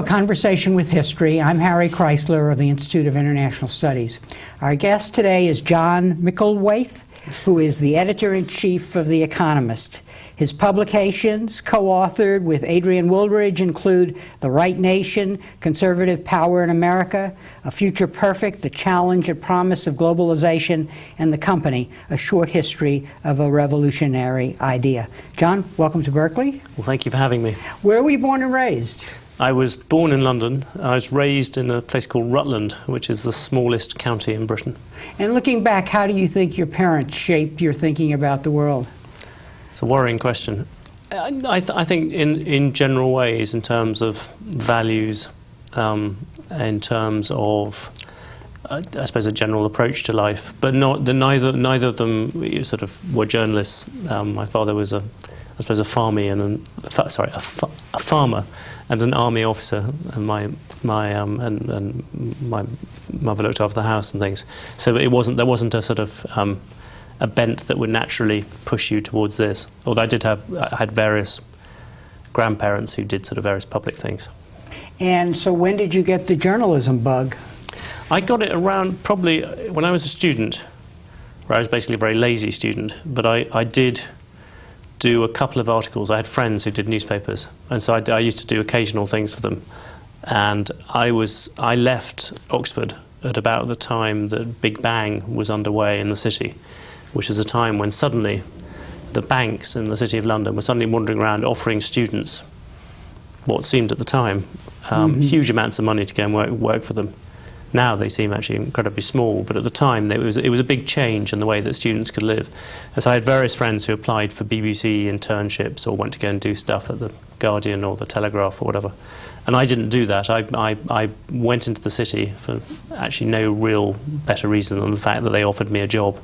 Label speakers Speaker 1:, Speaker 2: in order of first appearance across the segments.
Speaker 1: Conversation with History. I'm Harry Kreisler of the Institute of International Studies. Our guest today is John Micklethwait, who is the editor-in-chief of The Economist. His publications, co-authored with Adrian Wooldridge, include The Right Nation, Conservative Power in America, A Future Perfect, The Challenge and Promise of Globalization, and The Company, A Short History of a Revolutionary Idea. John, welcome to Berkeley.
Speaker 2: Well, thank you for having me.
Speaker 1: Where were you born and raised?
Speaker 2: I was born in London. I was raised in a place called Rutland, which is the smallest county in Britain.
Speaker 1: And looking back, how do you think your parents shaped your thinking about the world?
Speaker 2: It's a worrying question. I think in general ways, in terms of values, in terms of, I suppose, a general approach to life, but neither of them sort of were journalists. My father was a farmer and an army officer, and my mother looked after the house and things. So there wasn't a sort of a bent that would naturally push you towards this. Although I had various grandparents who did sort of various public things. And
Speaker 1: so when did you get the journalism bug?
Speaker 2: I got it around probably when I was a student, where I was basically a very lazy student, but I did do a couple of articles. I had friends who did newspapers, and so I used to do occasional things for them. And I left Oxford at about the time that Big Bang was underway in the city, which is a time when suddenly the banks in the City of London were suddenly wandering around offering students what seemed at the time huge amounts of money to go and work for them. Now they seem actually incredibly small, but at the time it was a big change in the way that students could live. And so I had various friends who applied for BBC internships or went to go and do stuff at the Guardian or the Telegraph or whatever. And I didn't do that. I went into the city for actually no real better reason than the fact that they offered me a job.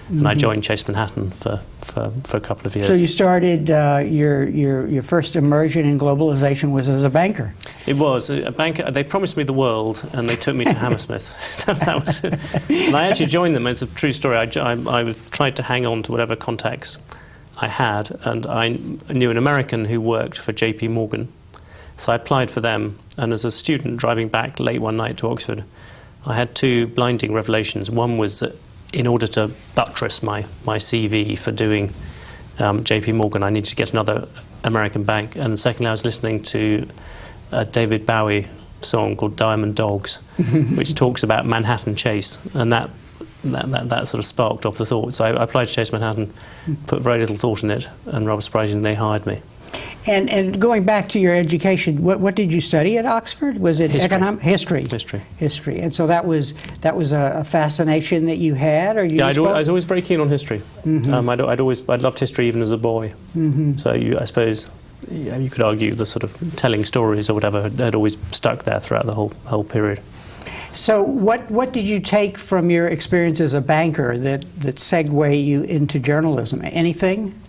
Speaker 2: And I joined Chase Manhattan for a couple of years.
Speaker 1: So you started your first immersion in globalization was as a banker.
Speaker 2: It was a banker. They promised me the world, and they took me to Hammersmith. That was it. And I actually joined them. It's a true story. I tried to hang on to whatever contacts I had, and I knew an American who worked for J.P. Morgan. So I applied for them, and as a student driving back late one night to Oxford, I had two blinding revelations. One was that in order to buttress my CV for doing J.P. Morgan, I needed to get another American bank. And secondly, I was listening to a David Bowie song called Diamond Dogs, which talks about Manhattan Chase. And that sort of sparked off the thought. So I applied to Chase Manhattan, put very little thought in it, and rather surprisingly, they hired me.
Speaker 1: And going back to your education, what did you study at Oxford? Was it history? History. And so that was a fascination that you had, or you?
Speaker 2: Yeah, I was always very keen on history. I'd loved history even as a boy. So I suppose you could argue the sort of telling stories or whatever had always stuck there throughout the whole period.
Speaker 1: So what did you take from your experience as a banker that segued you into journalism? Anything?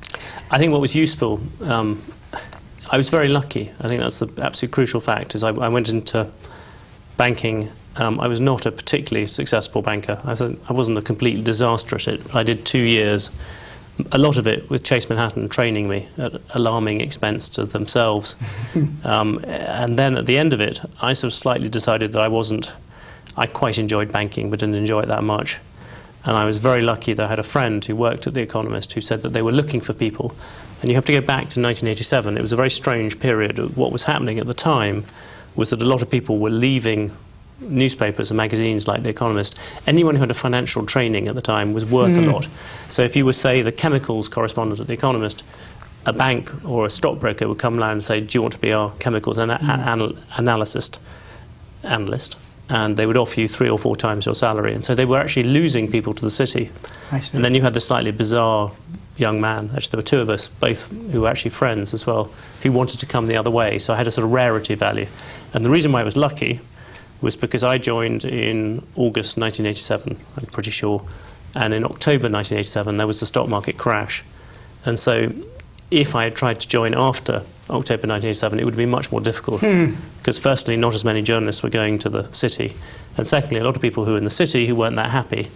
Speaker 2: I think what was useful, I was very lucky. I think that's the absolute crucial fact, is I went into banking. I was not a particularly successful banker. I wasn't a complete disaster at it. I did 2 years, a lot of it with Chase Manhattan training me at alarming expense to themselves. And then at the end of it, I sort of slightly decided that I quite enjoyed banking, but didn't enjoy it that much. And I was very lucky that I had a friend who worked at The Economist who said that they were looking for people. And you have to go back to 1987. It was a very strange period. What was happening at the time was that a lot of people were leaving newspapers and magazines like The Economist. Anyone who had a financial training at the time was worth a lot. So if you were, say, the chemicals correspondent at The Economist, a bank or a stockbroker would come around and say, do you want to be our chemicals analyst? And they would offer you 3 or 4 times your salary. And so they were actually losing people to the city.
Speaker 1: I see.
Speaker 2: And then you had this slightly bizarre young man, actually there were 2 of us, both who were actually friends as well, who wanted to come the other way. So I had a sort of rarity value. And the reason why I was lucky was because I joined in August 1987, I'm pretty sure. And in October 1987, there was the stock market crash. And so if I had tried to join after October 1987, it would have been much more difficult. Because firstly, not as many journalists were going to the city. And secondly, a lot of people who were in the city who weren't that happy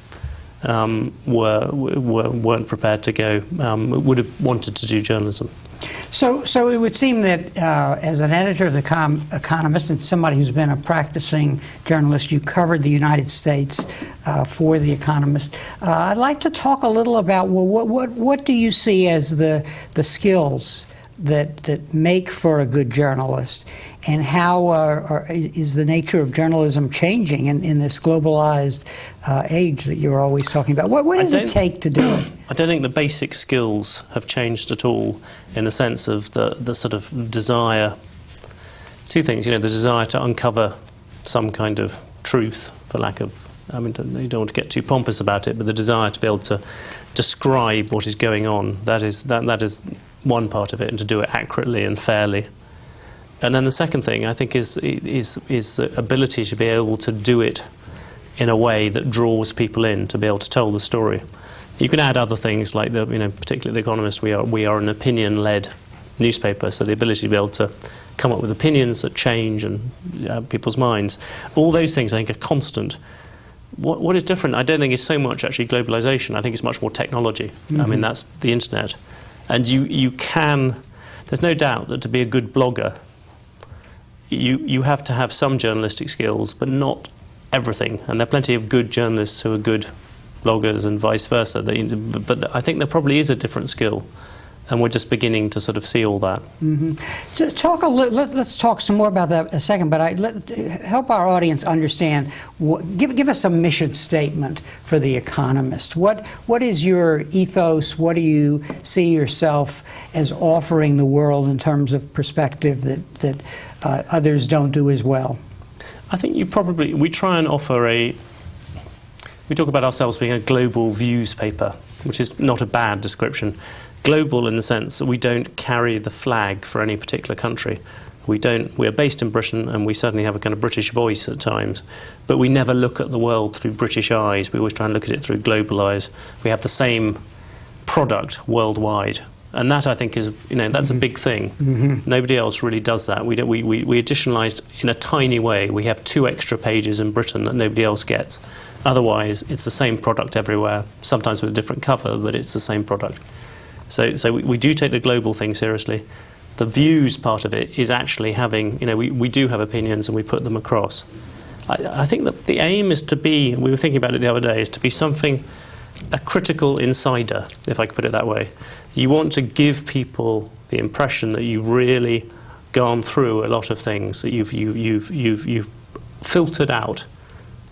Speaker 2: weren't prepared to go, would have wanted to do journalism.
Speaker 1: So it would seem that as an editor of the Economist and somebody who's been a practicing journalist, you covered the United States for the Economist. I'd like to talk a little about, well, what do you see as the skills that make for a good journalist, and how is the nature of journalism changing in this globalized age that you're always talking about? What does it take to do it?
Speaker 2: I don't think the basic skills have changed at all, in the sense of the sort of desire. Two things, the desire to uncover some kind of truth, for lack of, you don't want to get too pompous about it, but the desire to be able to describe what is going on. That is one part of it, and to do it accurately and fairly. And then the second thing, I think, is the ability to be able to do it in a way that draws people in, to be able to tell the story. You can add other things like particularly The Economist. We are an opinion-led newspaper, so the ability to be able to come up with opinions that change and people's minds. All those things, I think, are constant. What is different, I don't think, is so much actually globalization. I think it's much more technology. Mm-hmm. That's the internet. And you can, there's no doubt that to be a good blogger, you have to have some journalistic skills, but not everything. And there are plenty of good journalists who are good bloggers and vice versa. But I think there probably is a different skill, and we're just beginning to sort of see all that.
Speaker 1: Mm-hmm. So let's talk some more about that in a second, but help our audience understand, give us a mission statement for The Economist. What is your ethos? What do you see yourself as offering the world in terms of perspective that others don't do as well?
Speaker 2: I think we try and offer we talk about ourselves being a global views paper, which is not a bad description. Global in the sense that we don't carry the flag for any particular country. We are based in Britain, and we certainly have a kind of British voice at times, but we never look at the world through British eyes. We always try and look at it through global eyes. We have the same product worldwide, and that, I think, is that's a big thing. Mm-hmm. Nobody else really does that. We editionalized in a tiny way. We have 2 extra pages in Britain that nobody else gets. Otherwise, it's the same product everywhere, sometimes with a different cover, but it's the same product. So we do take the global thing seriously. The views part of it is actually having, we do have opinions and we put them across. I think that the aim is to be, we were thinking about it the other day, is to be a critical insider, if I could put it that way. You want to give people the impression that you've really gone through a lot of things, that you've filtered out,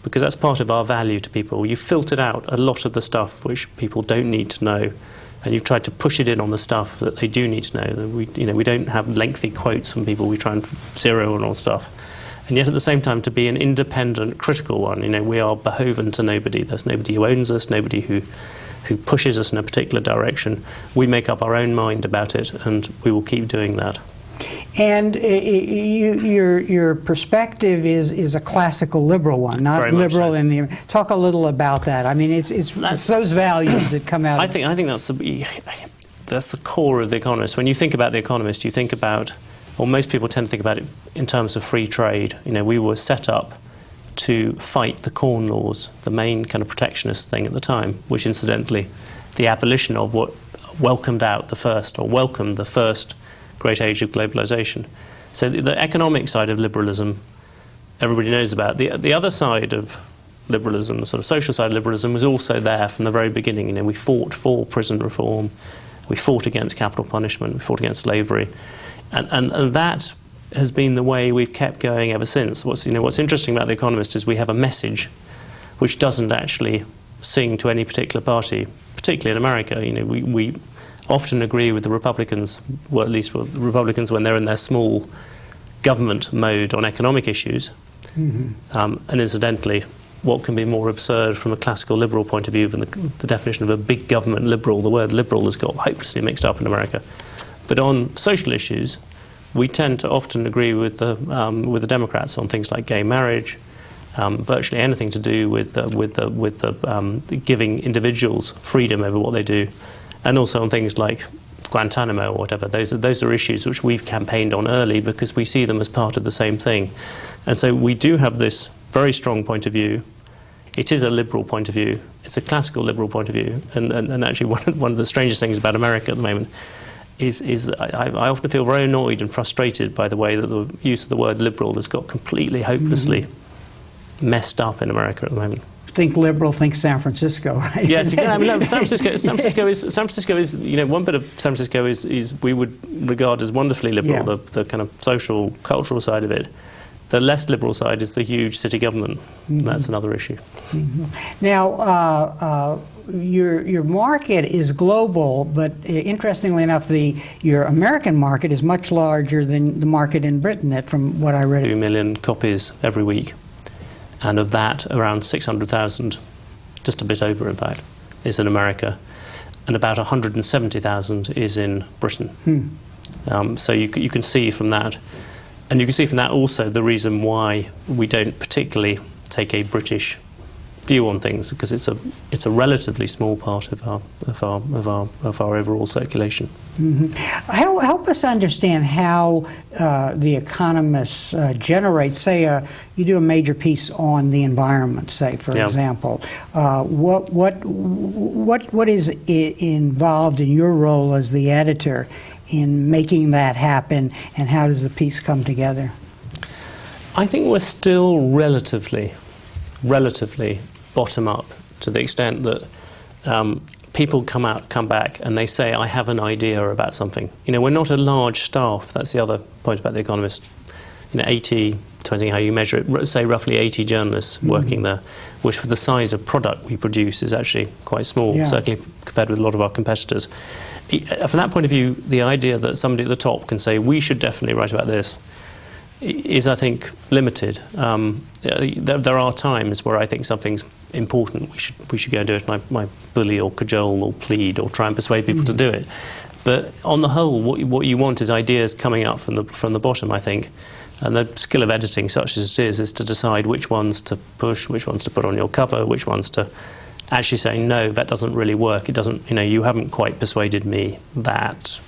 Speaker 2: because that's part of our value to people. You've filtered out a lot of the stuff which people don't need to know, and you've tried to push it in on the stuff that they do need to know. We don't have lengthy quotes from people. We try and zero in all stuff. And yet at the same time, to be an independent, critical one, we are beholden to nobody. There's nobody who owns us, nobody who pushes us in a particular direction. We make up our own mind about it, and we will keep doing that.
Speaker 1: And your perspective is a classical liberal one, not
Speaker 2: Very
Speaker 1: liberal
Speaker 2: much so.
Speaker 1: in the. Talk a little about that. It's those values that come out.
Speaker 2: I think that's the core of The Economist. When you think about The Economist, you think about, or most people tend to think about it in terms of free trade. We were set up to fight the Corn Laws, the main kind of protectionist thing at the time, which incidentally, the abolition of what welcomed the first great age of globalization. So the economic side of liberalism, everybody knows about. The other side of liberalism, the sort of social side of liberalism, was also there from the very beginning. We fought for prison reform, we fought against capital punishment, we fought against slavery, and that has been the way we've kept going ever since. What's interesting about The Economist is we have a message which doesn't actually sing to any particular party, particularly in America. We often agree with the Republicans, well, at least with the Republicans when they're in their small government mode on economic issues. Mm-hmm. And incidentally, what can be more absurd from a classical liberal point of view than the definition of a big government liberal? The word liberal has got hopelessly mixed up in America. But on social issues, we tend to often agree with the Democrats on things like gay marriage, virtually anything to do with giving individuals freedom over what they do, and also on things like Guantanamo or whatever. Those are issues which we've campaigned on early because we see them as part of the same thing. And so we do have this very strong point of view. It is a liberal point of view. It's a classical liberal point of view. And actually one of the strangest things about America at the moment, I often feel very annoyed and frustrated by the way that the use of the word liberal has got completely hopelessly messed up in America at the moment.
Speaker 1: Think liberal, think San Francisco, right?
Speaker 2: Yes, I mean, no, San Francisco is one bit of San Francisco is we would regard as wonderfully liberal, the kind of social, cultural side of it. The less liberal side is the huge city government. That's another issue.
Speaker 1: Now, your market is global, but interestingly enough, your American market is much larger than the market in Britain, from what I read.
Speaker 2: 2 million copies every week. And of that, around 600,000, just a bit over in fact, is in America. And about 170,000 is in Britain. So you can see from that. And you can see from that also the reason why we don't particularly take a British view on things, because it's a relatively small part of our overall circulation.
Speaker 1: Help us understand how the Economists generate, say, you do a major piece on the environment, say, for example. What is involved in your role as the editor in making that happen, and how does the piece come together?
Speaker 2: I think we're still relatively bottom up, to the extent that people come back and they say, I have an idea about something. We're not a large staff. That's the other point about The Economist. 80, depending how you measure it, say roughly 80 journalists working there, which for the size of product we produce is actually quite small, certainly compared with a lot of our competitors. From that point of view, the idea that somebody at the top can say, we should definitely write about this, is, I think, limited. There are times where I think something's important, we should go and do it, and I bully or cajole or plead or try and persuade people to do it. But on the whole, what you want is ideas coming up from the bottom, I think. And the skill of editing, such as it is to decide which ones to push, which ones to put on your cover, which ones to actually say, no, that doesn't really work. It doesn't, you haven't quite persuaded me that,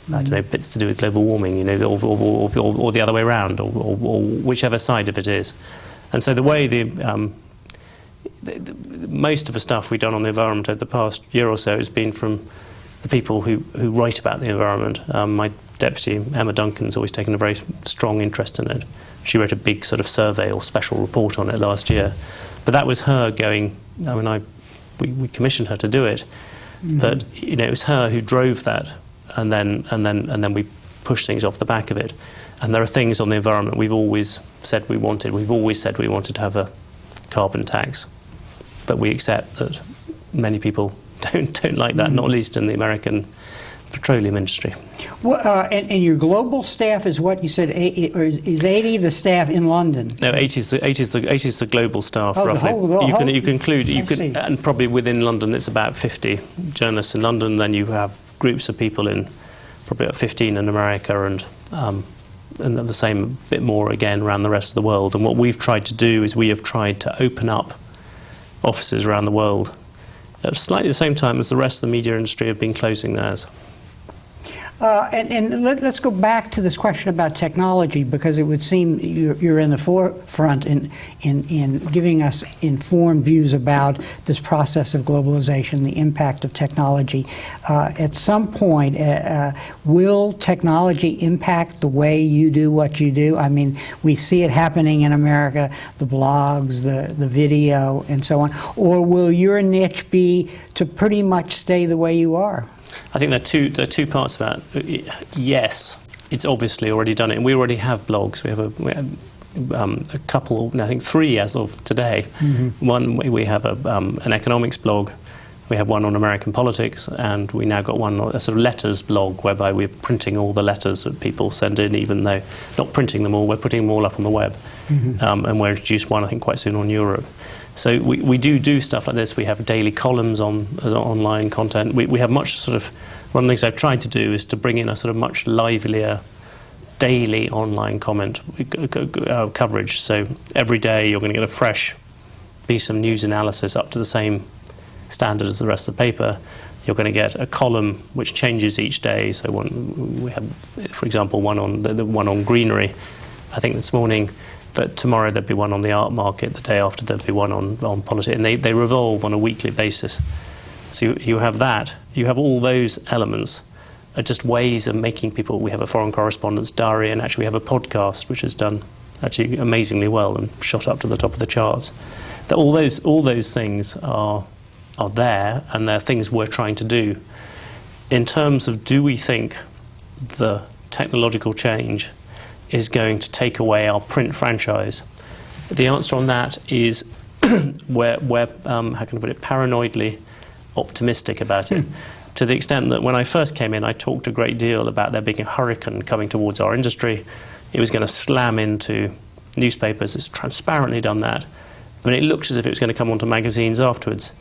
Speaker 2: I don't know, bits to do with global warming, or the other way around, or whichever side of it is. And so the way most of the stuff we've done on the environment over the past year or so has been from the people who write about the environment. My deputy, Emma Duncan's always taken a very strong interest in it. She wrote a big sort of survey or special report on it last year. But that was her going, we commissioned her to do it, but it was her who drove that, and then we pushed things off the back of it. And there are things on the environment we've always said we wanted. We've always said we wanted to have a carbon tax, but we accept that many people don't like that, not least in the American petroleum industry.
Speaker 1: Well, and your global staff is what you said, is 80 the staff in London?
Speaker 2: No, 80 is the global staff, roughly. You can include, and probably within London it's about 50 journalists in London. Then you have groups of people in, probably about 15 in America, and the same bit more again around the rest of the world. And what we've tried to do is we have tried to open up offices around the world at slightly the same time as the rest of the media industry have been closing theirs.
Speaker 1: And let's go back to this question about technology, because it would seem you're in the forefront in giving us informed views about this process of globalization, the impact of technology. At some point, will technology impact the way you do what you do? I mean, we see it happening in America, the blogs, the video, and so on. Or will your niche be to pretty much stay the way you are?
Speaker 2: I think there are two parts of that. Yes, it's obviously already done it, and we already have blogs. We have a couple, I think 3 as of today. One, we have an economics blog. We have one on American politics, and we now got one, a sort of letters blog, whereby we're printing all the letters that people send in, even though not printing them all, we're putting them all up on the web. And we'll introduce one, I think, quite soon on Europe. So we do stuff like this. We have daily columns on online content. We have much sort of, one of the things I've tried to do is to bring in a sort of much livelier daily online comment coverage. So every day you're going to get a fresh piece of news analysis up to the same standard as the rest of the paper. You're going to get a column which changes each day. So we have, for example, one on the one on greenery, I think this morning. But tomorrow there'll be one on the art market, the day after there'll be one on politics, and they revolve on a weekly basis. So you have that, you have all those elements, are just ways of making people. We have a foreign correspondence diary, and actually we have a podcast which has done actually amazingly well and shot up to the top of the charts. That all those things are there, and they're things we're trying to do. In terms of, do we think the technological change is going to take away our print franchise? The answer on that is we're how can I put it, paranoidly optimistic about it. To the extent that when I first came in, I talked a great deal about there being a hurricane coming towards our industry. It was going to slam into newspapers. It's transparently done that. I mean, it looks as if it was going to come onto magazines afterwards.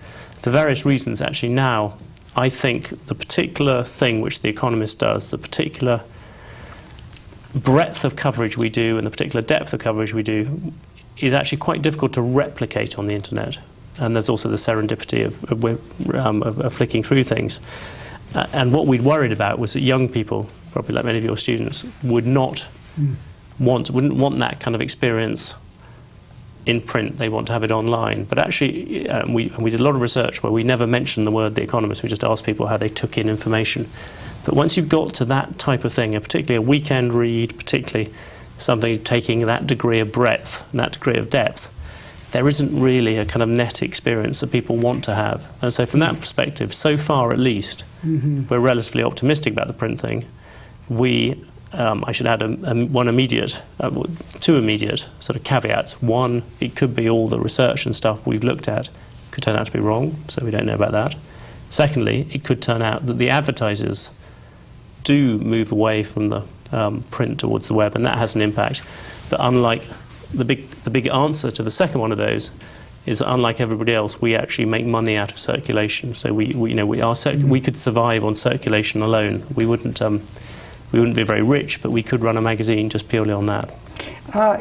Speaker 2: For various reasons, actually now, I think the particular thing which The Economist does, the particular breadth of coverage we do and the particular depth of coverage we do, is actually quite difficult to replicate on the internet. And there's also the serendipity of flicking through things. And what we'd worried about was that young people, probably like many of your students, wouldn't want that kind of experience in print. They want to have it online. But actually, we did a lot of research where we never mentioned the word The Economist. We just asked people how they took in information. But once you've got to that type of thing, and particularly a weekend read, particularly something taking that degree of breadth and that degree of depth, there isn't really a kind of net experience that people want to have. And so from that perspective, so far at least, we're relatively optimistic about the print thing. I should add two immediate sort of caveats. One, it could be all the research and stuff we've looked at could turn out to be wrong, so we don't know about that. Secondly, it could turn out that the advertisers do move away from the print towards the web, and that has an impact. But unlike the big answer to the second one of those is that unlike everybody else, we actually make money out of circulation. So we could survive on circulation alone. We wouldn't be very rich, but we could run a magazine just purely on that.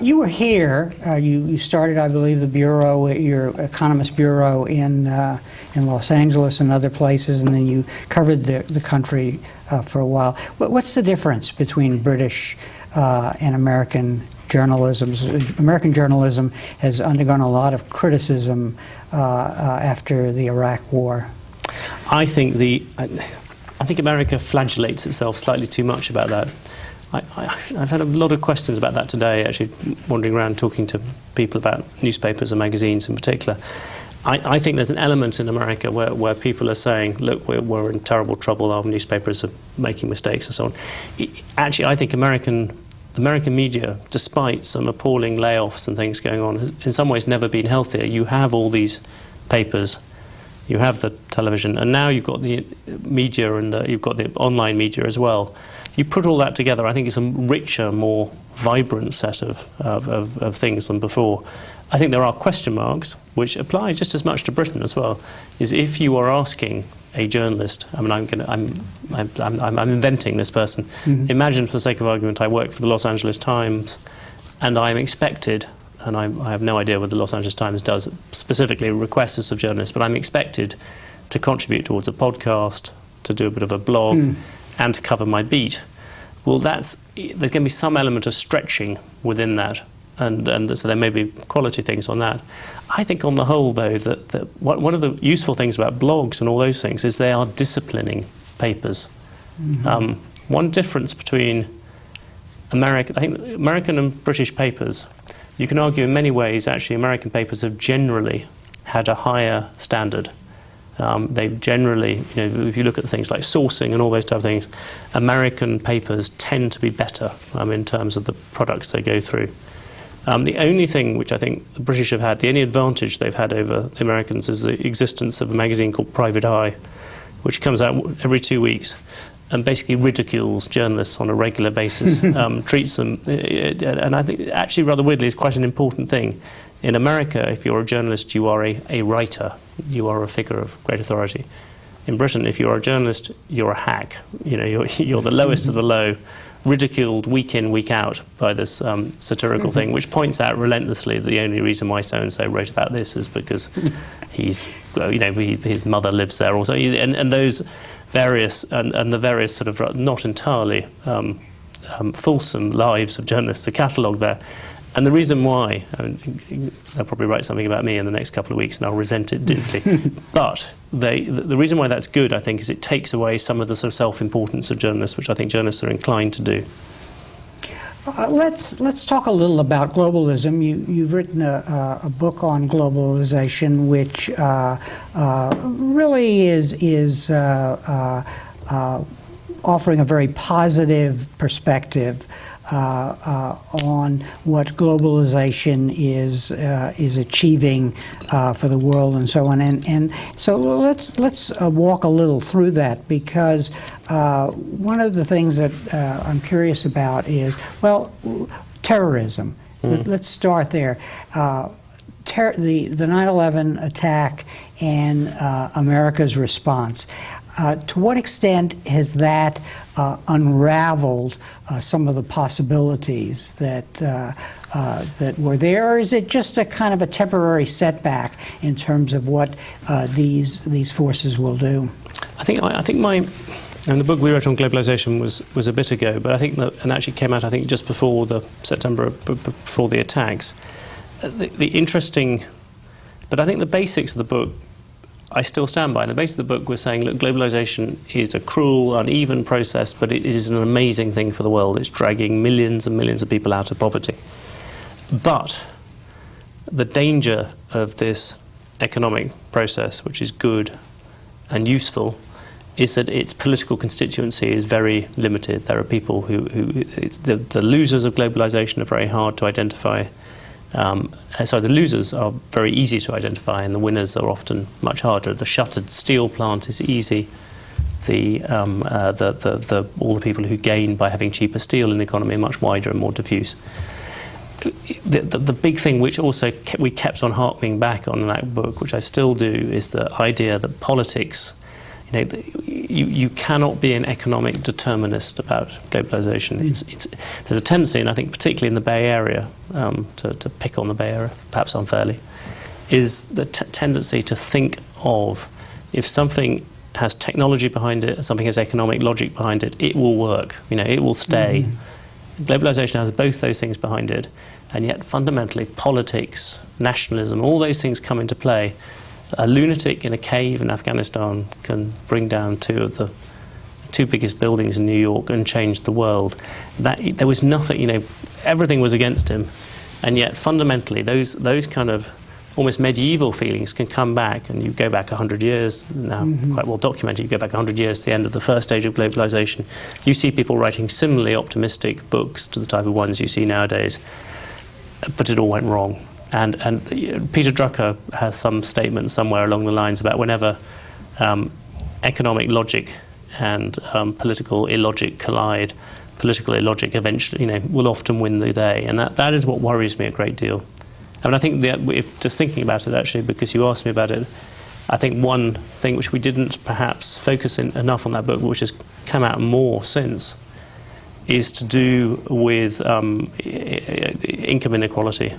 Speaker 1: You were here. You started, I believe, the bureau, your Economist bureau in Los Angeles and other places, and then you covered the country for a while. What's the difference between British and American journalism? American journalism has undergone a lot of criticism after the Iraq War.
Speaker 2: I think America flagellates itself slightly too much about that. I've had a lot of questions about that today, actually, wandering around talking to people about newspapers and magazines in particular. I think there's an element in America where people are saying, look, we're in terrible trouble, our newspapers are making mistakes and so on. Actually, I think the American media, despite some appalling layoffs and things going on, has in some ways never been healthier. You have all these papers, you have the television, and now you've got the media and you've got the online media as well. You put all that together, I think it's a richer, more vibrant set of things than before. I think there are question marks, which apply just as much to Britain as well. Is if you are asking a journalist, I mean, I'm inventing this person. Mm-hmm. Imagine, for the sake of argument, I work for the Los Angeles Times, and I'm expected, and I have no idea what the Los Angeles Times does specifically, requests of journalists, but I'm expected to contribute towards a podcast, to do a bit of a blog, and to cover my beat. Well, there's going to be some element of stretching within that, and so there may be quality things on that. I think on the whole, though, that one of the useful things about blogs and all those things is they are disciplining papers. Mm-hmm. One difference between American and British papers, you can argue in many ways, actually, American papers have generally had a higher standard. They've generally, if you look at things like sourcing and all those type of things, American papers tend to be better in terms of the products they go through. The only thing which I think the British have had, the only advantage they've had over the Americans is the existence of a magazine called Private Eye, which comes out every 2 weeks and basically ridicules journalists on a regular basis, treats them, and I think actually rather weirdly is quite an important thing. In America, if you're a journalist, you are a writer. You are a figure of great authority. In Britain, if you're a journalist, you're a hack. You're the lowest of the low, ridiculed week in, week out by this satirical thing, which points out relentlessly that the only reason why so-and-so wrote about this is because his mother lives there also. And those various, and the various sort of not entirely fulsome lives of journalists are catalogued there. And the reason why, I mean, they'll probably write something about me in the next couple of weeks and I'll resent it deeply, but the reason why that's good, I think, is it takes away some of the sort of self-importance of journalists, which I think journalists are inclined to do.
Speaker 1: Let's talk a little about globalism. You've written a book on globalization, which really is offering a very positive perspective on what globalization is achieving for the world and so on. And so let's walk a little through that, because one of the things that I'm curious about is, well, terrorism. Let's start there. The 9/11 attack and America's response. To what extent has that unraveled some of the possibilities that were there, or is it just a kind of a temporary setback in terms of what these forces will do?
Speaker 2: I think and the book we wrote on globalization was a bit ago, but I think that, and actually came out, I think, just before before the attacks. The interesting, but I think the basics of the book I still stand by. And the base of the book was saying, look, globalization is a cruel, uneven process, but it is an amazing thing for the world. It's dragging millions and millions of people out of poverty. But the danger of this economic process, which is good and useful, is that its political constituency is very limited. There are people the losers of globalization are very hard to identify. So the losers are very easy to identify, and the winners are often much harder. The shuttered steel plant is easy. All the people who gain by having cheaper steel in the economy are much wider and more diffuse. The big thing, which also we kept on harping back on in that book, which I still do, is the idea that politics, you cannot be an economic determinist about globalization. There's a tendency, and I think particularly in the Bay Area, to pick on the Bay Area, perhaps unfairly, is the tendency to think of, if something has technology behind it, something has economic logic behind it, it will work, it will stay. Globalization has both those things behind it, and yet fundamentally politics, nationalism, all those things come into play. A lunatic in a cave in Afghanistan can bring down two of the two biggest buildings in New York and change the world. There was nothing, everything was against him, and yet fundamentally those kind of almost medieval feelings can come back, and you go back 100 years, now quite well documented, you go back 100 years to the end of the first stage of globalization, you see people writing similarly optimistic books to the type of ones you see nowadays, but it all went wrong. And Peter Drucker has some statement somewhere along the lines about whenever economic logic and political illogic collide, political illogic eventually, will often win the day, and that is what worries me a great deal. I mean, I think if just thinking about it, actually, because you asked me about it, I think one thing which we didn't perhaps focus enough on that book, which has come out more since, is to do with income inequality.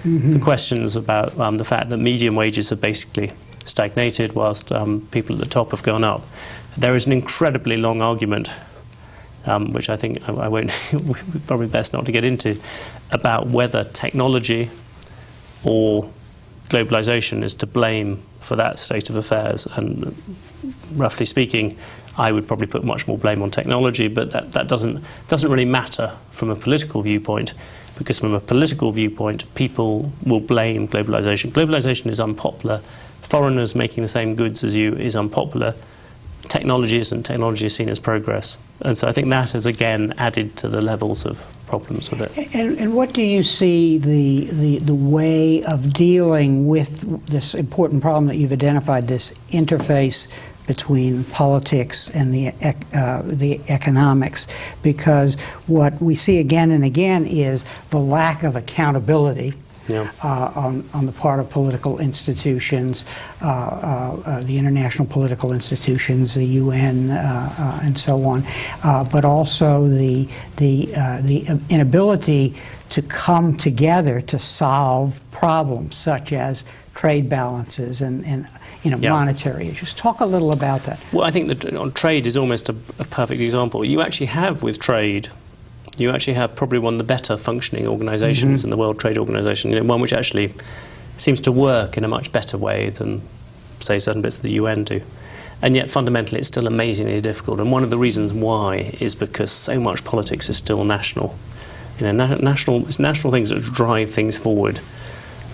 Speaker 2: The questions about the fact that median wages have basically stagnated whilst people at the top have gone up. There is an incredibly long argument, which I think I won't, probably best not to get into, about whether technology or globalization is to blame for that state of affairs. And roughly speaking, I would probably put much more blame on technology, but that doesn't really matter from a political viewpoint, because from a political viewpoint, people will blame globalization. Globalization is unpopular. Foreigners making the same goods as you is unpopular. Technology isn't. Technology is seen as progress. And so I think that has again added to the levels of problems with it.
Speaker 1: And what do you see the way of dealing with this important problem that you've identified, this interface between politics and the economics? Because what we see again and again is the lack of accountability on the part of political institutions, the international political institutions, the UN, and so on, but also the inability to come together to solve problems such as trade balances and monetary issues. Talk a little about that.
Speaker 2: Well, I think that on trade is almost a perfect example. You actually have with trade you actually have probably one of the better functioning organisations in the World Trade Organization, one which actually seems to work in a much better way than, say, certain bits of the UN do. And yet, fundamentally, it's still amazingly difficult. And one of the reasons why is because so much politics is still national. It's national things that drive things forward.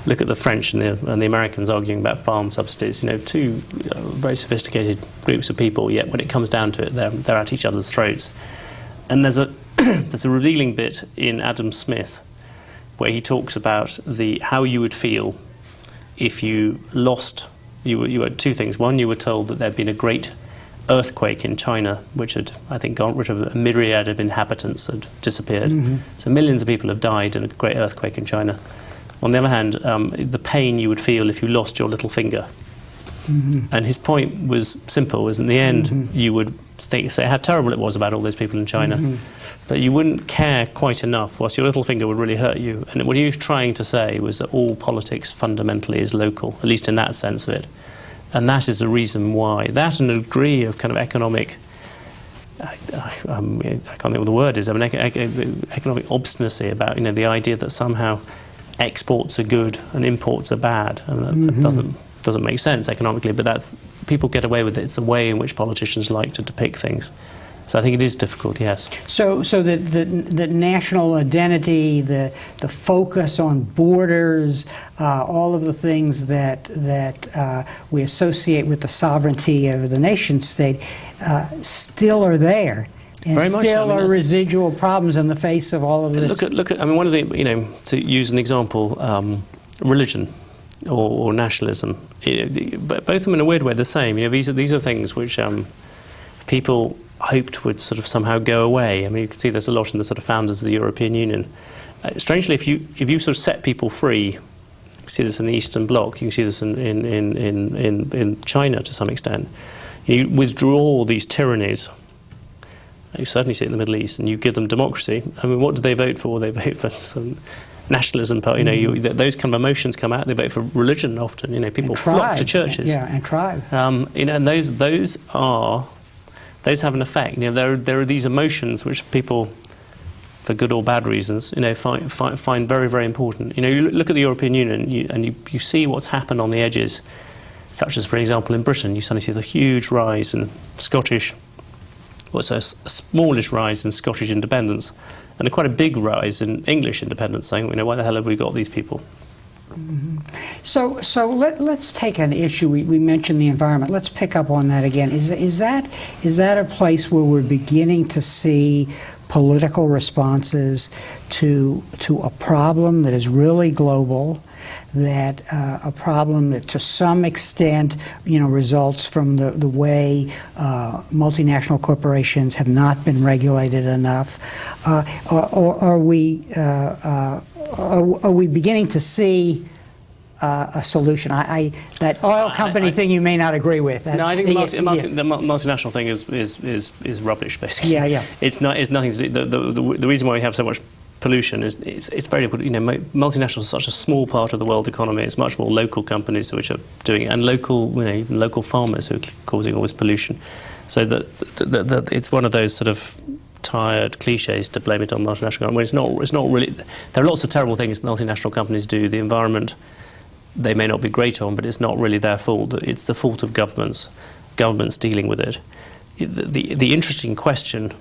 Speaker 2: Look at the French and the Americans arguing about farm subsidies. Two very sophisticated groups of people. Yet, when it comes down to it, they're at each other's throats. And there's a there's a revealing bit in Adam Smith where he talks about how you would feel if you lost. You had two things. One, you were told that there'd been a great earthquake in China, which had, I think, got rid of a myriad of inhabitants, had disappeared. So millions of people have died in a great earthquake in China. On the other hand, the pain you would feel if you lost your little finger. And his point was simple, was in the end you would say how terrible it was about all those people in China, but you wouldn't care quite enough, whilst your little finger would really hurt you. And what he was trying to say was that all politics fundamentally is local, at least in that sense of it. And that is the reason why. That and a degree of kind of economic, I can't think what the word is, economic obstinacy about the idea that somehow exports are good and imports are bad. And that doesn't make sense economically, but people get away with it. It's the way in which politicians like to depict things. So I think it is difficult, yes.
Speaker 1: So the national identity, the focus on borders, all of the things that we associate with the sovereignty of the nation state still are there. And
Speaker 2: very much
Speaker 1: still
Speaker 2: so.
Speaker 1: are residual problems in the face of all of this.
Speaker 2: Look at. I mean, one of the to use an example, religion or nationalism. Both of them, in a weird way, are the same. These are things which people hoped would sort of somehow go away. I mean, you can see there's a lot in the sort of founders of the European Union. Strangely, if you sort of set people free, you can see this in the Eastern Bloc. You can see this in China to some extent. You withdraw these tyrannies. You certainly see it in the Middle East, and you give them democracy. I mean, what do they vote for? They vote for some nationalism. Those kind of emotions come out. They vote for religion often. People flock to churches.
Speaker 1: Yeah, and tribe.
Speaker 2: And those have an effect. There are these emotions which people, for good or bad reasons, find very, very important. You look at the European Union, and you see what's happened on the edges, such as, for example, in Britain. You suddenly see the huge rise in a smallish rise in Scottish independence, and quite a big rise in English independence, saying, why the hell have we got these people?
Speaker 1: So let's take an issue. We mentioned the environment. Let's pick up on that again. Is that a place where we're beginning to see political responses to a problem that is really global, that a problem that to some extent results from the way multinational corporations have not been regulated enough? Or are we beginning to see a solution? That oil company thing you may not agree with.
Speaker 2: No, I think the multinational thing is rubbish, basically.
Speaker 1: Yeah.
Speaker 2: It's nothing to do. The reason why we have so much pollution is it's very difficult. Multinationals are such a small part of the world economy. It's much more local companies which are doing it, and even local farmers who are causing all this pollution. So that it's one of those sort of tired cliches to blame it on multinational companies. It's not really. There are lots of terrible things multinational companies do. The environment they may not be great on, but it's not really their fault. It's the fault of governments dealing with it. The interesting question,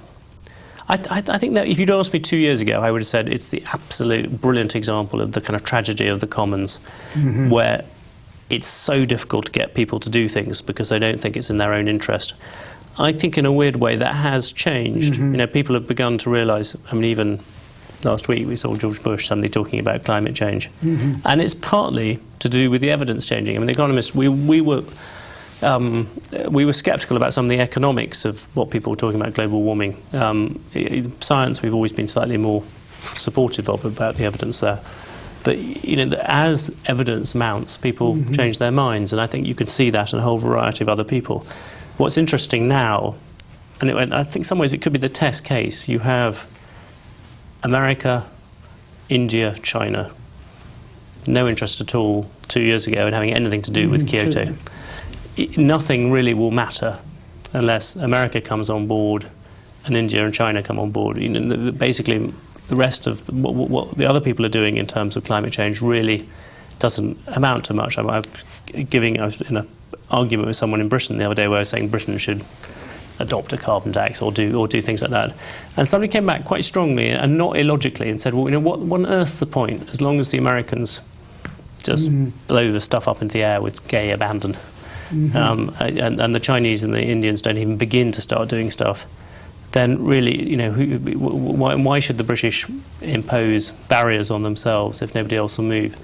Speaker 2: I think that if you'd asked me 2 years ago, I would have said it's the absolute brilliant example of the kind of tragedy of the commons, where it's so difficult to get people to do things because they don't think it's in their own interest. I think in a weird way that has changed. People have begun to realise, even last week we saw George Bush suddenly talking about climate change. And it's partly to do with the evidence changing. The Economist, we were sceptical about some of the economics of what people were talking about global warming. Science, we've always been slightly more supportive of about the evidence there. But as evidence mounts, people change their minds, and I think you can see that in a whole variety of other people. What's interesting now, and I think in some ways it could be the test case, you have America, India, China, no interest at all 2 years ago in having anything to do with Kyoto. Nothing really will matter unless America comes on board and India and China come on board, basically the rest of what the other people are doing in terms of climate change really doesn't amount to much. I was in an argument with someone in Britain the other day where I was saying Britain should adopt a carbon tax or do things like that. And somebody came back quite strongly and not illogically and said, well, what on earth's the point, as long as the Americans just blow the stuff up into the air with gay abandon. And the Chinese and the Indians don't even begin to start doing stuff, then really, why should the British impose barriers on themselves if nobody else will move?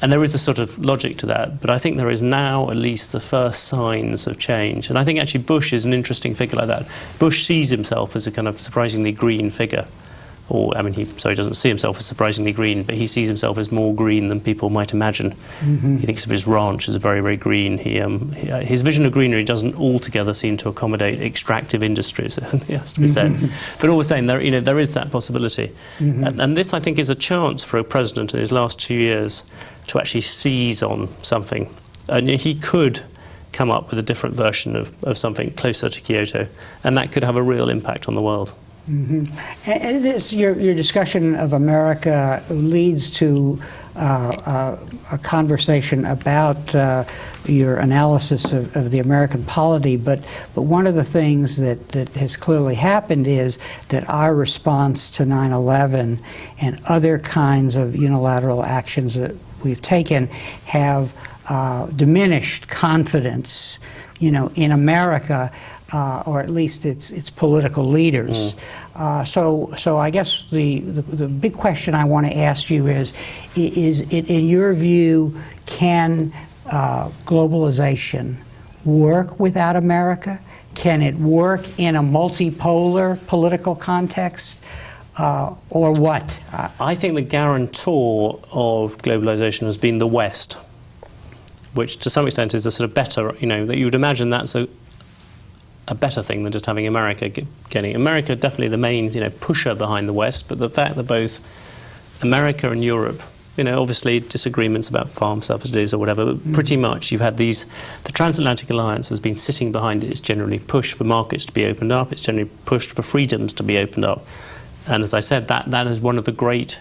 Speaker 2: And there is a sort of logic to that, but I think there is now at least the first signs of change. And I think actually Bush is an interesting figure like that. Bush sees himself as a kind of surprisingly green figure. He doesn't see himself as surprisingly green, but he sees himself as more green than people might imagine. He thinks of his ranch as very, very green. His vision of greenery doesn't altogether seem to accommodate extractive industries, it has to be said. But all the same, there is that possibility. And this, I think, is a chance for a president in his last 2 years to actually seize on something. And he could come up with a different version of something closer to Kyoto, and that could have a real impact on the world.
Speaker 1: And your discussion of America leads to a conversation about your analysis of the American polity, but one of the things that has clearly happened is that our response to 9/11 and other kinds of unilateral actions that we've taken have diminished confidence, in America. Or at least its political leaders. So I guess the big question I want to ask you is in your view, can globalization work without America? Can it work in a multipolar political context? Or what?
Speaker 2: I think the guarantor of globalization has been the West, which to some extent is a sort of better, that you would imagine that's a better thing than just having America getting. America definitely the main pusher behind the West, but the fact that both America and Europe, obviously disagreements about farm subsidies or whatever, but pretty much you've had the transatlantic alliance has been sitting behind it. It's generally pushed for markets to be opened up. It's generally pushed for freedoms to be opened up. And as I said, that is one of the great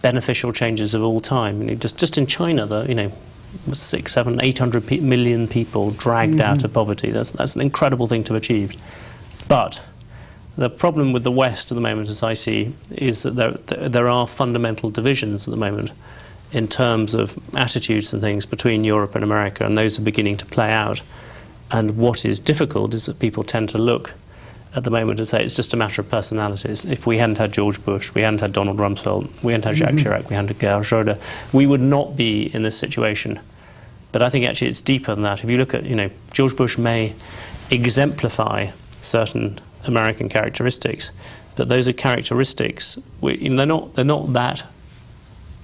Speaker 2: beneficial changes of all time. Just in China, 600, 700, 800 million people dragged out of poverty. That's an incredible thing to have achieved. But the problem with the West at the moment, as I see, is that there are fundamental divisions at the moment in terms of attitudes and things between Europe and America, and those are beginning to play out. And what is difficult is that people tend to look at the moment and say it's just a matter of personalities. If we hadn't had George Bush, we hadn't had Donald Rumsfeld, we hadn't had Jacques Chirac, we hadn't had Gerhard Schröder, we would not be in this situation. But I think actually it's deeper than that. If you look at, George Bush may exemplify certain American characteristics, but those are characteristics, they're not that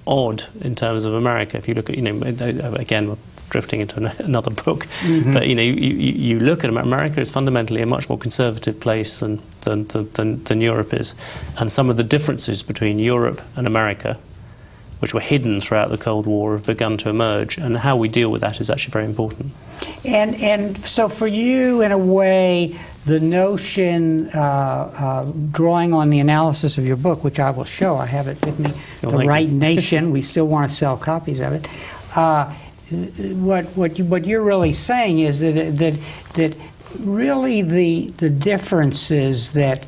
Speaker 2: odd in terms of America. If you look at, again, we're drifting into another book, but you look at America is fundamentally a much more conservative place than Europe is, and some of the differences between Europe and America, which were hidden throughout the Cold War, have begun to emerge, and how we deal with that is actually very important.
Speaker 1: And so for you, in a way, the notion, drawing on the analysis of your book, which I will show, I have it with me, The Right Nation, we still want to sell copies of it. What you're really saying is that really the differences that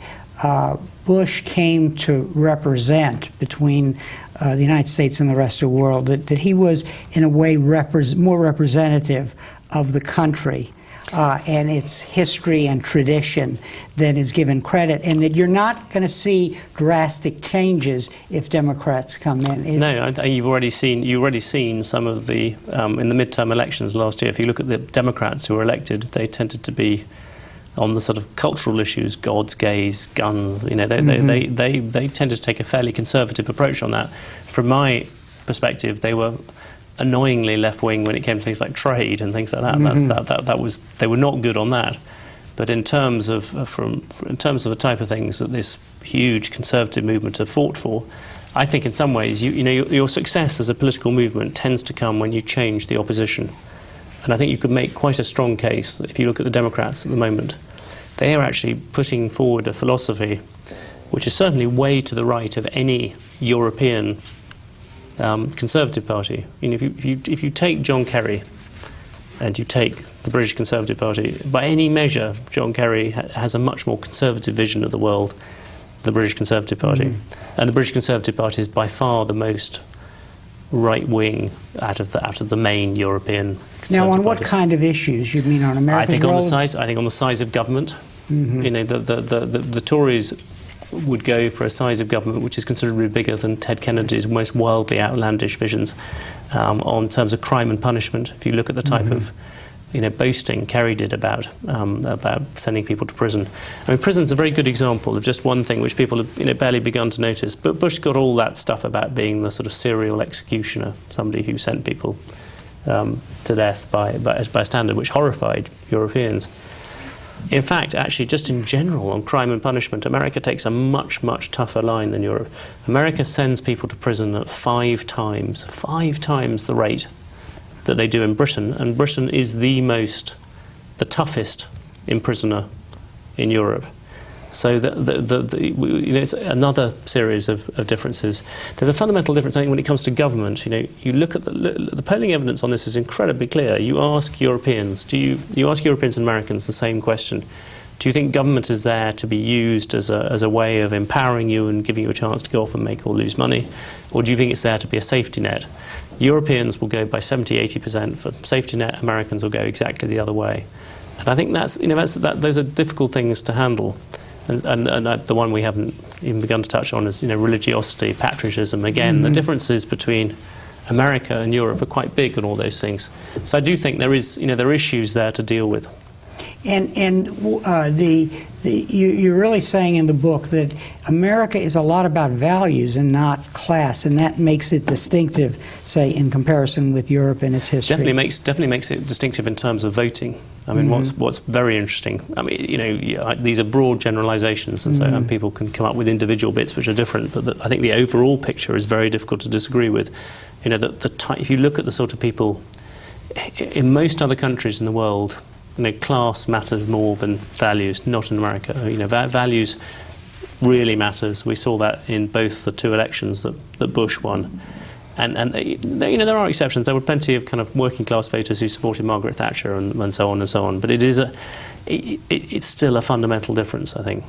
Speaker 1: Bush came to represent between the United States and the rest of the world, that he was in a way more representative of the country and its history and tradition than is given credit, and that you're not going to see drastic changes if Democrats come in.
Speaker 2: No, you've already seen some of the in the midterm elections last year. If you look at the Democrats who were elected, they tended to be on the sort of cultural issues, gods, gays, guns. They tended to take a fairly conservative approach on that. From my perspective, they were annoyingly left-wing when it came to things like trade and things like that. They were not good on that. But in terms of the type of things that this huge conservative movement have fought for, I think in some ways your success as a political movement tends to come when you change the opposition. And I think you could make quite a strong case that if you look at the Democrats at the moment, they are actually putting forward a philosophy which is certainly way to the right of any European Conservative Party. You know, if you take John Kerry and you take the British Conservative Party, by any measure, John Kerry has a much more conservative vision of the world than the British Conservative Party. And the British Conservative Party is by far the most right-wing out of the main European Conservative
Speaker 1: Now, on what
Speaker 2: parties.
Speaker 1: kind of issues? You mean on America's
Speaker 2: I think
Speaker 1: role?
Speaker 2: on the size of government. You know, the Tories would go for a size of government which is considerably bigger than Ted Kennedy's most wildly outlandish visions on terms of crime and punishment. If you look at the type of boasting Kerry did about sending people to prison. I mean, prison's a very good example of just one thing which people have barely begun to notice. But Bush got all that stuff about being the sort of serial executioner, somebody who sent people to death by standard, which horrified Europeans. In fact, actually, just in general, on crime and punishment, America takes a much, much tougher line than Europe. America sends people to prison at 5 times the rate that they do in Britain, and Britain is the toughest imprisoner in Europe. So it's another series of differences. There's a fundamental difference, I think, when it comes to government. You look at the polling evidence on this is incredibly clear. You ask Europeans, you ask Europeans and Americans the same question. Do you think government is there to be used as a way of empowering you and giving you a chance to go off and make or lose money? Or do you think it's there to be a safety net? Europeans will go by 70-80% for safety net. Americans will go exactly the other way. And I think those are difficult things to handle. And the one we haven't even begun to touch on is religiosity, patriotism. Again, the differences between America and Europe are quite big on all those things. So I do think there are issues there to deal with.
Speaker 1: You're really saying in the book that America is a lot about values and not class, and that makes it distinctive, say, in comparison with Europe and its history.
Speaker 2: Definitely makes it distinctive in terms of voting. I mean, what's very interesting. I mean, these are broad generalizations, and so people can come up with individual bits which are different. But I think the overall picture is very difficult to disagree with. If you look at the sort of people in most other countries in the world, class matters more than values. Not in America. Values really matters. We saw that in both the 2 elections that Bush won. And there are exceptions. There were plenty of kind of working class voters who supported Margaret Thatcher and so on and so on. But it's still a fundamental difference, I think.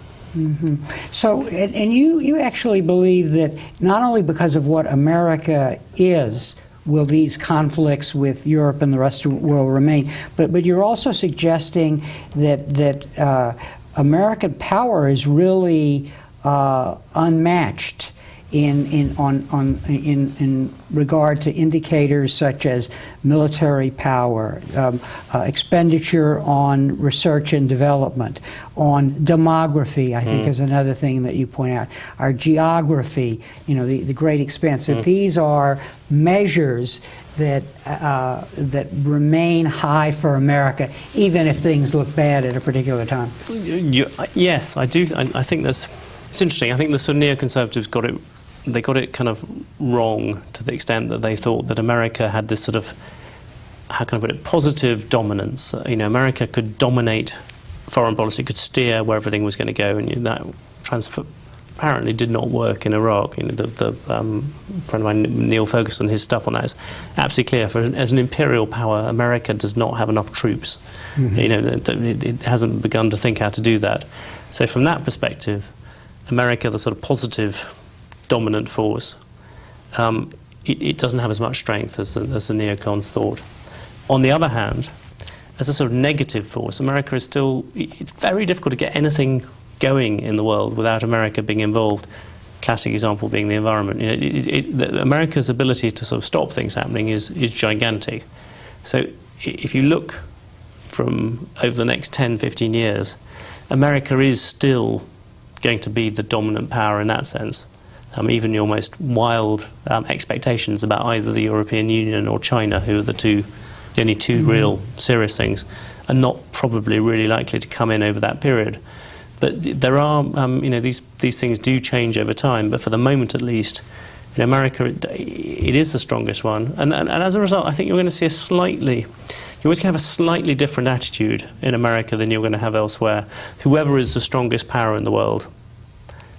Speaker 1: So, and you actually believe that not only because of what America is will these conflicts with Europe and the rest of the world remain, but you're also suggesting that American power is really unmatched in regard to indicators such as military power, expenditure on research and development, on demography, I think is another thing that you point out, our geography, the great expanse. That these are measures that remain high for America, even if things look bad at a particular time.
Speaker 2: Yes, I do. I think it's interesting. I think the sort of neoconservatives got it kind of wrong to the extent that they thought that America had this sort of, how can I put it, positive dominance. America could dominate foreign policy, could steer where everything was going to go, and that transfer apparently did not work in Iraq. The friend of mine, Neil Ferguson, his stuff on that is absolutely clear. As an imperial power, America does not have enough troops. It hasn't begun to think how to do that. So from that perspective, America, the sort of positive dominant force, it doesn't have as much strength as the neocons thought. On the other hand, as a sort of negative force, America is still, it's very difficult to get anything going in the world without America being involved. Classic example being the environment. America's ability to sort of stop things happening is gigantic. So if you look from over the next 10, 15 years, America is still going to be the dominant power in that sense. Even your most wild expectations about either the European Union or China, who are the only two real serious things, are not probably really likely to come in over that period. But there are, these things do change over time. But for the moment, at least, in America, it is the strongest one. And as a result, I think you're going to see a slightly you always have a slightly different attitude in America than you're going to have elsewhere. Whoever is the strongest power in the world,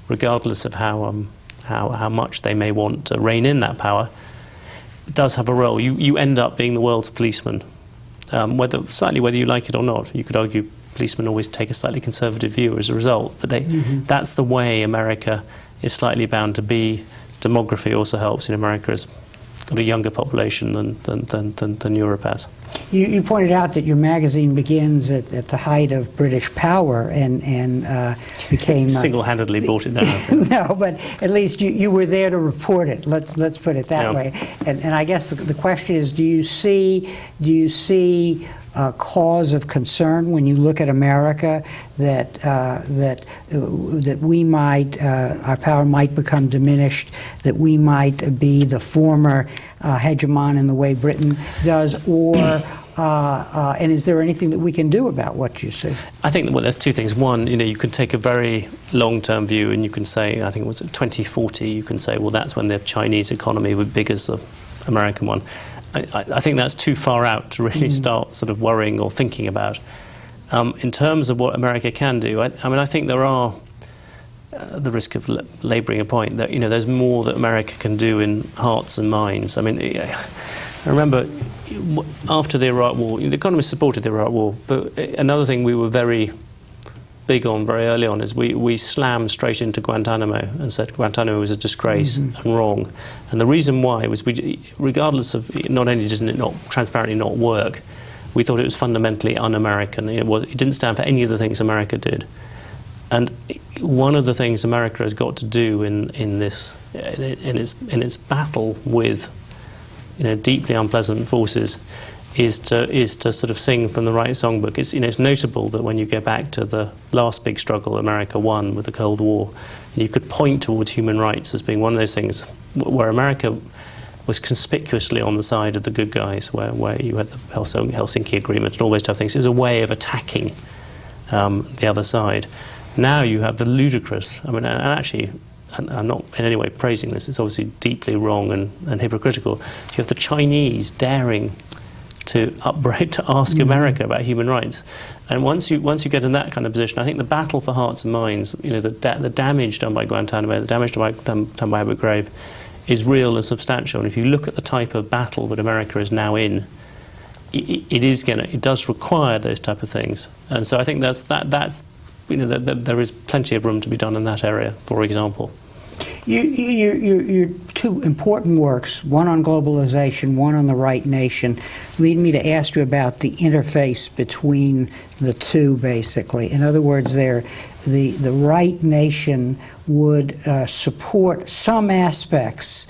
Speaker 2: regardless of how much they may want to rein in that power, does have a role. You end up being the world's policeman, whether you like it or not. You could argue policemen always take a slightly conservative view as a result, but that's the way America is slightly bound to be. Demography also helps. In America has got a younger population than Europe has.
Speaker 1: You pointed out that your magazine begins at the height of British power and became
Speaker 2: single-handedly brought it down.
Speaker 1: No, but at least you were there to report it. Let's put it that way. And I guess the question is, do you see a cause of concern when you look at America that we might our power might become diminished, that we might be the former hegemon in the way Britain does, or and is there anything that we can do about what you see?
Speaker 2: I think there's two things. One, you can take a very long-term view, and you can say, I think it was 2040. You can say, well, that's when the Chinese economy would be big as the American one. I think that's too far out to really start sort of worrying or thinking about. In terms of what America can do, I think there are, the risk of labouring a point, that there's more that America can do in hearts and minds. I mean, I remember after the Iraq War, the Economists supported the Iraq War, but another thing we were very big on very early on is we slammed straight into Guantanamo and said Guantanamo was a disgrace and wrong. And the reason why was regardless of, not only didn't it not transparently not work, we thought it was fundamentally un-American. It didn't stand for any of the things America did. And one of the things America has got to do in its battle with deeply unpleasant forces is to sort of sing from the right songbook. It's notable that when you go back to the last big struggle America won with the Cold War, you could point towards human rights as being one of those things where America was conspicuously on the side of the good guys, where you had the Helsinki Agreement and all those type of things. It was a way of attacking the other side. Now you have the ludicrous, and actually, and I'm not in any way praising this, it's obviously deeply wrong and hypocritical. You have the Chinese daring to upbraid, to ask America about human rights. And once you get in that kind of position, I think the battle for hearts and minds, the damage done by Guantanamo, the damage done by Abu Ghraib, is real and substantial. And if you look at the type of battle that America is now in, it does require those type of things. And so I think that's there is plenty of room to be done in that area, for example.
Speaker 1: Your two important works, one on globalization, one on the right nation, lead me to ask you about the interface between the two, basically. In other words, the right nation would support some aspects,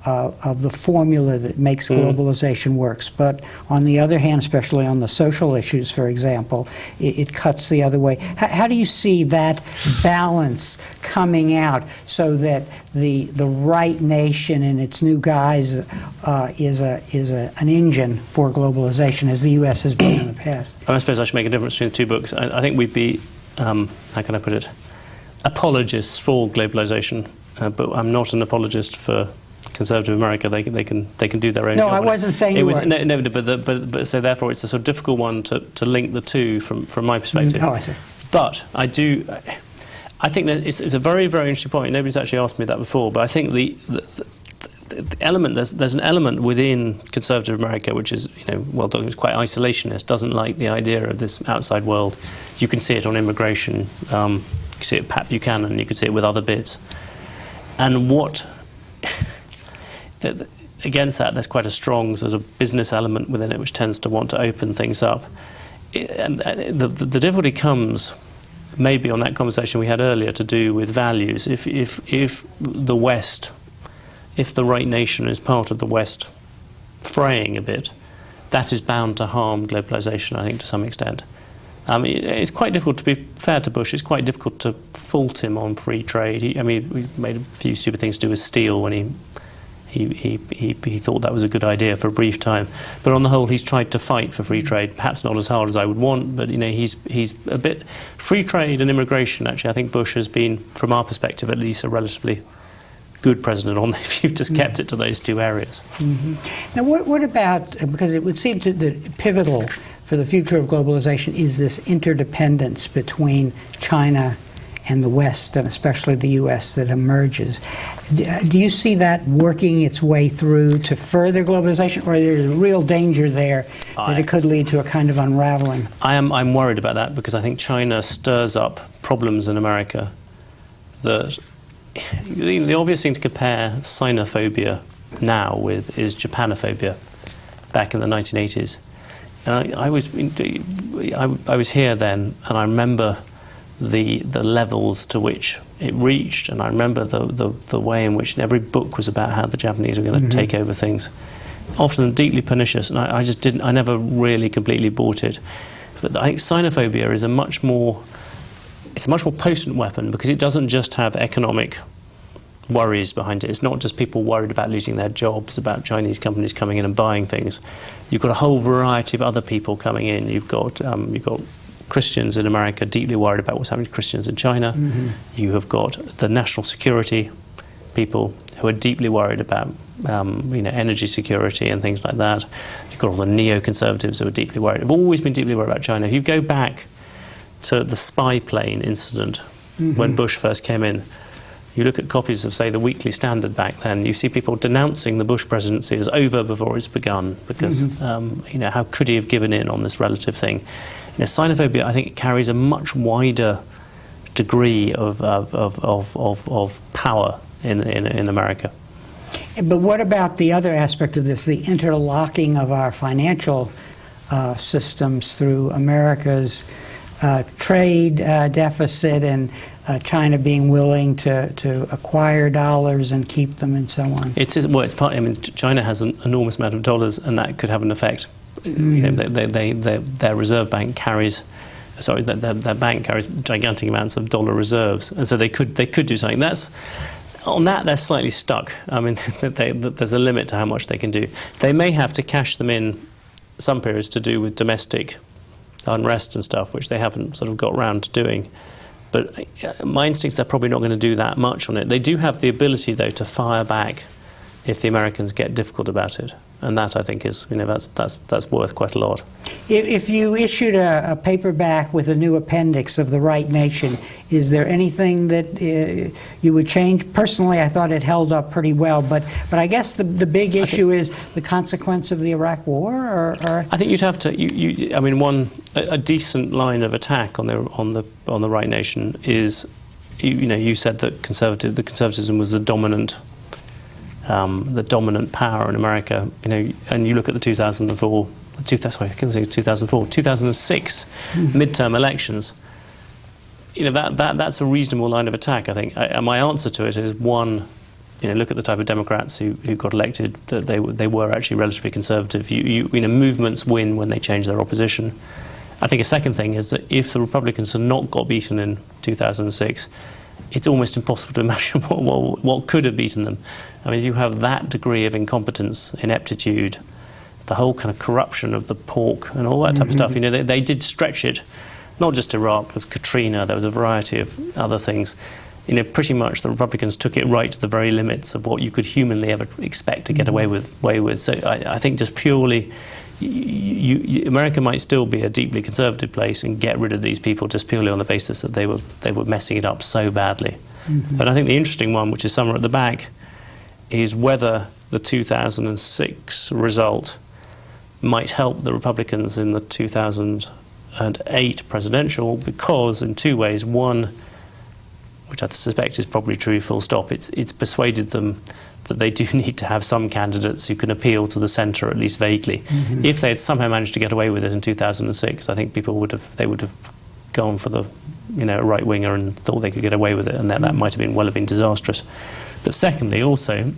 Speaker 1: of the formula that makes globalization works. But on the other hand, especially on the social issues, for example, it cuts the other way. How do you see that balance coming out so that the right nation and its new guise is an engine for globalization, as the U.S. has been in the past?
Speaker 2: I suppose I should make a difference between the two books. I think we'd be, how can I put it, apologists for globalization, but I'm not an apologist for conservative America. They can do their own job.
Speaker 1: No, I wasn't saying you were.
Speaker 2: No, but so therefore it's a sort of difficult one to link the two from my perspective.
Speaker 1: Oh, I see.
Speaker 2: But I think that it's a very, very interesting point. Nobody's actually asked me that before, but I think the element, there's an element within conservative America which is, it's quite isolationist, doesn't like the idea of this outside world. You can see it on immigration, you can see it with Pat Buchanan, you can see it with other bits. And against that, there's quite a strong sort of business element within it which tends to want to open things up. And the difficulty comes maybe on that conversation we had earlier to do with values. If the West, if the right nation is part of the West fraying a bit, that is bound to harm globalization, I think, to some extent. It's quite difficult, to be fair to Bush, it's quite difficult to fault him on free trade. He made a few stupid things to do with steel when he thought that was a good idea for a brief time. But on the whole, he's tried to fight for free trade, perhaps not as hard as I would want, but he's a bit... Free trade and immigration, actually, I think Bush has been, from our perspective at least, a relatively good president on if you've just kept it to those two areas.
Speaker 1: Now, what about, because it would seem that pivotal for the future of globalization is this interdependence between China and the West, and especially the U.S., that emerges. Do you see that working its way through to further globalization, or there's a real danger there that it could lead to a kind of unraveling?
Speaker 2: I'm worried about that, because I think China stirs up problems in America that the obvious thing to compare Sinophobia now with is Japanophobia back in the 1980s. And I was here then, and I remember the levels to which it reached, and I remember the way in which every book was about how the Japanese were going to take over things, often deeply pernicious, and I never really completely bought it. But I think Sinophobia is a much more potent weapon, because it doesn't just have economic worries behind it. It's not just people worried about losing their jobs, about Chinese companies coming in and buying things. You've got a whole variety of other people coming in. You've got Christians in America deeply worried about what's happening to Christians in China. You have got the national security people who are deeply worried about energy security and things like that. You've got all the neoconservatives who are deeply worried. Have always been deeply worried about China. If you go back to the spy plane incident when Bush first came in, you look at copies of, say, the Weekly Standard back then, you see people denouncing the Bush presidency as over before it's begun, because how could he have given in on this relative thing? Sinophobia, I think, carries a much wider degree of power in America.
Speaker 1: But what about the other aspect of this, the interlocking of our financial systems through America's trade deficit and China being willing to acquire dollars and keep them and so on?
Speaker 2: China has an enormous amount of dollars, and that could have an effect. Their reserve bank carries, their bank carries gigantic amounts of dollar reserves, and so they could do something. They're slightly stuck. I mean, there's a limit to how much they can do. They may have to cash them in some periods to do with domestic unrest and stuff, which they haven't sort of got round to doing. But my instinct is they're probably not going to do that much on it. They do have the ability, though, to fire back if the Americans get difficult about it. And that, I think, is, that's worth quite a lot.
Speaker 1: If you issued a paperback with a new appendix of The Right Nation, is there anything that you would change? Personally, I thought it held up pretty well, but I guess the big issue is the consequence of the Iraq War. Or
Speaker 2: I think you'd have to. A decent line of attack on the Right Nation is, you said that the conservatism was the dominant power in America, and you look at the 2006 midterm elections. That's a reasonable line of attack, I think. My answer to it is, one, look at the type of Democrats who got elected. That they were actually relatively conservative. Movements win when they change their opposition. I think a second thing is that if the Republicans had not got beaten in 2006, it's almost impossible to imagine what could have beaten them. I mean, you have that degree of incompetence, ineptitude, the whole kind of corruption of the pork and all that type of stuff. They did stretch it, not just Iraq, with Katrina, there was a variety of other things. Pretty much the Republicans took it right to the very limits of what you could humanly ever expect to get away with. So I think just purely, America might still be a deeply conservative place and get rid of these people just purely on the basis that they were messing it up so badly. But I think the interesting one, which is somewhere at the back, is whether the 2006 result might help the Republicans in the 2008 presidential, because in two ways. One, which I suspect is probably true full stop, it's persuaded them that they do need to have some candidates who can appeal to the centre, at least vaguely. If they had somehow managed to get away with it in 2006, I think people would have gone for the right winger and thought they could get away with it, and that might have been disastrous. But secondly, also,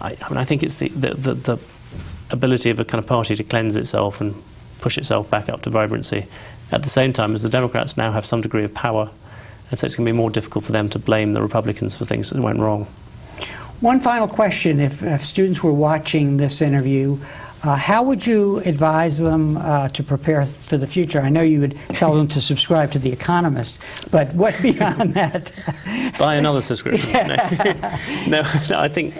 Speaker 2: I think it's the ability of a kind of party to cleanse itself and push itself back up to vibrancy, at the same time as the Democrats now have some degree of power, and so it's going to be more difficult for them to blame the Republicans for things that went wrong.
Speaker 1: One final question: if students were watching this interview, How would you advise them to prepare for the future? I know you would tell them to subscribe to The Economist, but what beyond that?
Speaker 2: Buy another subscription. No, I think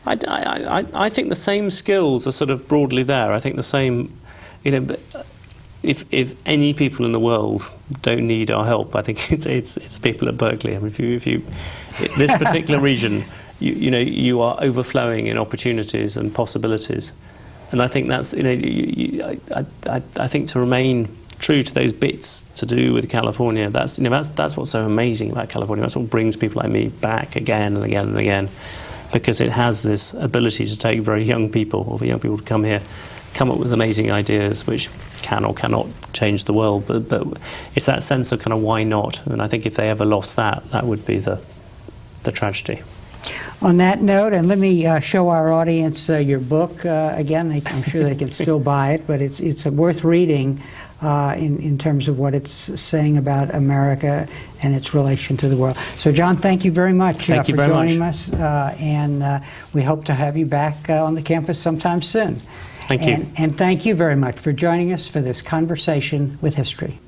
Speaker 2: the same skills are sort of broadly there. I think the same, if any people in the world don't need our help, I think it's people at Berkeley. I mean, if you this particular region, you are overflowing in opportunities and possibilities. And I think that's, I think to remain true to those bits to do with California, that's what's so amazing about California. That's what brings people like me back again and again and again, because it has this ability to take very young people, or for young people to come here, come up with amazing ideas which can or cannot change the world. But it's that sense of kind of why not? And I think if they ever lost that, that would be the tragedy.
Speaker 1: On that note, and let me show our audience your book again. I'm sure they can still buy it, but it's worth reading in terms of what it's saying about America and its relation to the world. So, John, thank you very much for joining us, and we hope to have you back on the campus sometime soon.
Speaker 2: Thank you.
Speaker 1: And thank you very much for joining us for this conversation with history.